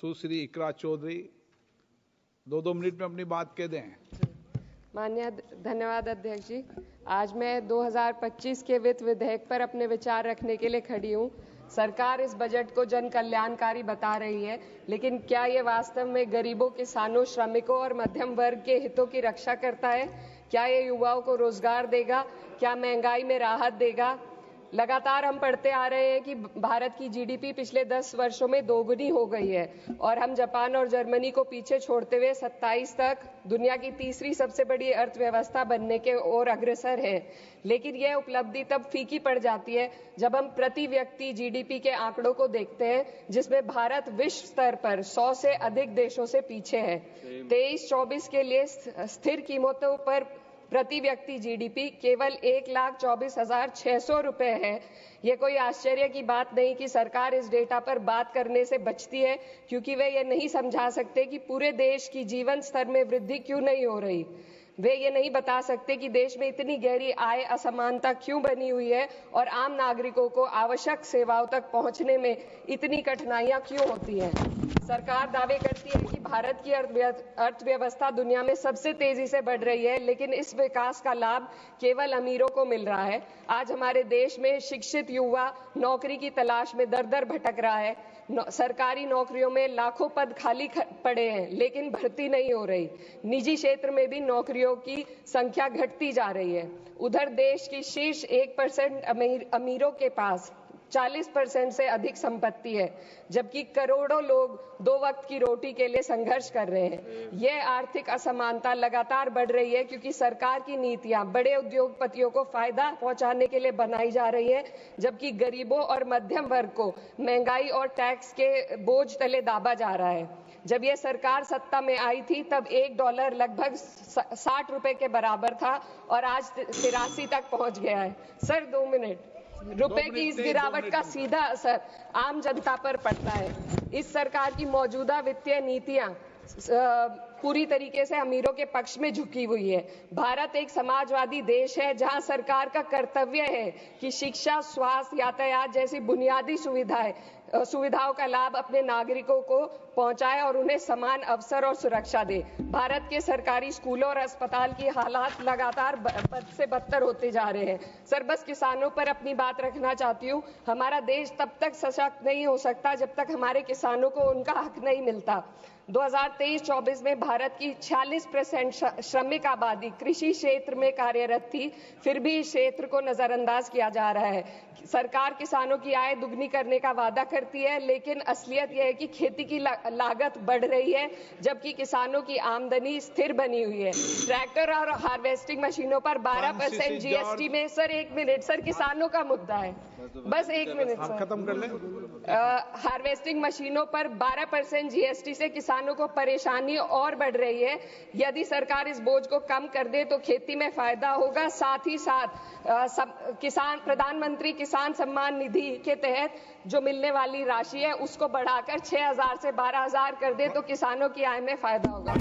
सुश्री इकरा Chaudhary 2-2 minute में अपनी बात कह दें। माननीय धन्यवाद अध्यक्ष जी। आज मैं 2025 के वित्त विधेयक पर अपने विचार रखने के लिए खड़ी हूँ। सरकार इस बजट को जन कल्याणकारी बता रही है, लेकिन क्या ये वास्तव में गरीबों, किसानों, श्रमिकों और मध्यम वर्ग के हितों की रक्षा करता है? क्या ये युवाओं को रोजगार देगा? क्या महंगाई में राहत देगा? लगातार हम पढ़ते आ रहे हैं कि भारत की जीडीपी पिछले 10 वर्षों में दोगुनी हो गई है और हम जापान और जर्मनी को पीछे छोड़ते हुए 27 तक दुनिया की तीसरी सबसे बड़ी अर्थव्यवस्था बनने के ओर अग्रसर है। लेकिन यह उपलब्धि तब फीकी पड़ जाती है जब हम प्रति व्यक्ति जीडीपी के आंकड़ों को देखते हैं, जिसमें भारत विश्व स्तर पर 100 से अधिक देशों से पीछे है। 23-24 के लिए स्थिर कीमतों पर प्रति व्यक्ति जीडीपी केवल 1,24,600 रुपए है। ये कोई आश्चर्य की बात नहीं कि सरकार इस डेटा पर बात करने से बचती है, क्योंकि वे ये नहीं समझा सकते कि पूरे देश की जीवन स्तर में वृद्धि क्यों नहीं हो रही। वे ये नहीं बता सकते कि देश में इतनी गहरी आय असमानता क्यों बनी हुई है और आम नागरिकों को आवश्यक सेवाओं तक पहुंचने में इतनी कठिनाइयां क्यों होती हैं। सरकार दावे करती है कि भारत की अर्थव्यवस्था दुनिया में सबसे तेजी से बढ़ रही है, लेकिन इस विकास का लाभ केवल अमीरों को मिल रहा है। आज हमारे देश में शिक्षित युवा नौकरी की तलाश में दर-दर भटक रहा है। सरकारी नौकरियों में लाखों पद खाली पड़े हैं, लेकिन भर्ती नहीं हो रही। निजी क्षेत्र में भी नौकरियों की संख्या घटती जा रही है। उधर देश की शीर्ष 1% अमीरों के पास 40% से अधिक संपत्ति है, जबकि करोड़ों लोग 2 वक्त की रोटी के लिए संघर्ष कर रहे हैं। यह आर्थिक असमानता लगातार बढ़ रही है क्योंकि सरकार की नीतियां बड़े उद्योगपतियों को फायदा पहुंचाने के लिए बनाई जा रही है, जबकि गरीबों और मध्यम वर्ग को महंगाई और टैक्स के बोझ तले दाबा जा रहा है। जब यह सरकार सत्ता में आई थी तब $1 लगभग 60 रुपए के बराबर था और आज 83 तक पहुंच गया है। Sir 2 minute. रुपए की इस गिरावट का सीधा असर आम जनता पर पड़ता है। इस सरकार की मौजूदा वित्तीय नीतियां पूरी तरीके से अमीरों के पक्ष में झुकी हुई है। भारत एक समाजवादी देश है जहां सरकार का कर्तव्य है कि शिक्षा, स्वास्थ्य, यातायात जैसी बुनियादी सुविधाओं का लाभ अपने नागरिकों को पहुंचाए और उन्हें समान अवसर और सुरक्षा दे। भारत के सरकारी स्कूलों और अस्पताल की हालात लगातार बद से बदतर होते जा रहे हैं। सर बस किसानों पर अपनी बात रखना चाहती हूँ। हमारा देश तब तक सशक्त नहीं हो सकता जब तक हमारे किसानों को उनका हक नहीं मिलता। 2023-24 में भारत की 46% श्रमिक आबादी कृषि क्षेत्र में कार्यरत थी, फिर भी इस क्षेत्र को नजरअंदाज किया जा रहा है। सरकार किसानों की आय दुगनी करने का वादा करती है, लेकिन असलियत यह है कि खेती की लागत बढ़ रही है, जबकि किसानों की आमदनी स्थिर बनी हुई है। ट्रैक्टर और हार्वेस्टिंग मशीनों पर 12% जीएसटी में सर 1 मिनट सर, किसानों का मुद्दा है, बस 1 मिनट सर खत्म कर लें। हार्वेस्टिंग मशीनों पर 12% जीएसटी से किसानों को परेशानी और बढ़ रही है। यदि सरकार इस बोझ को कम कर दे तो खेती में फायदा होगा। साथ ही साथ प्रधानमंत्री किसान सम्मान निधि के तहत जो मिलने वाली राशि है उसको बढ़ाकर 6,000 से 12,000 कर दे तो किसानों की आय में फायदा होगा।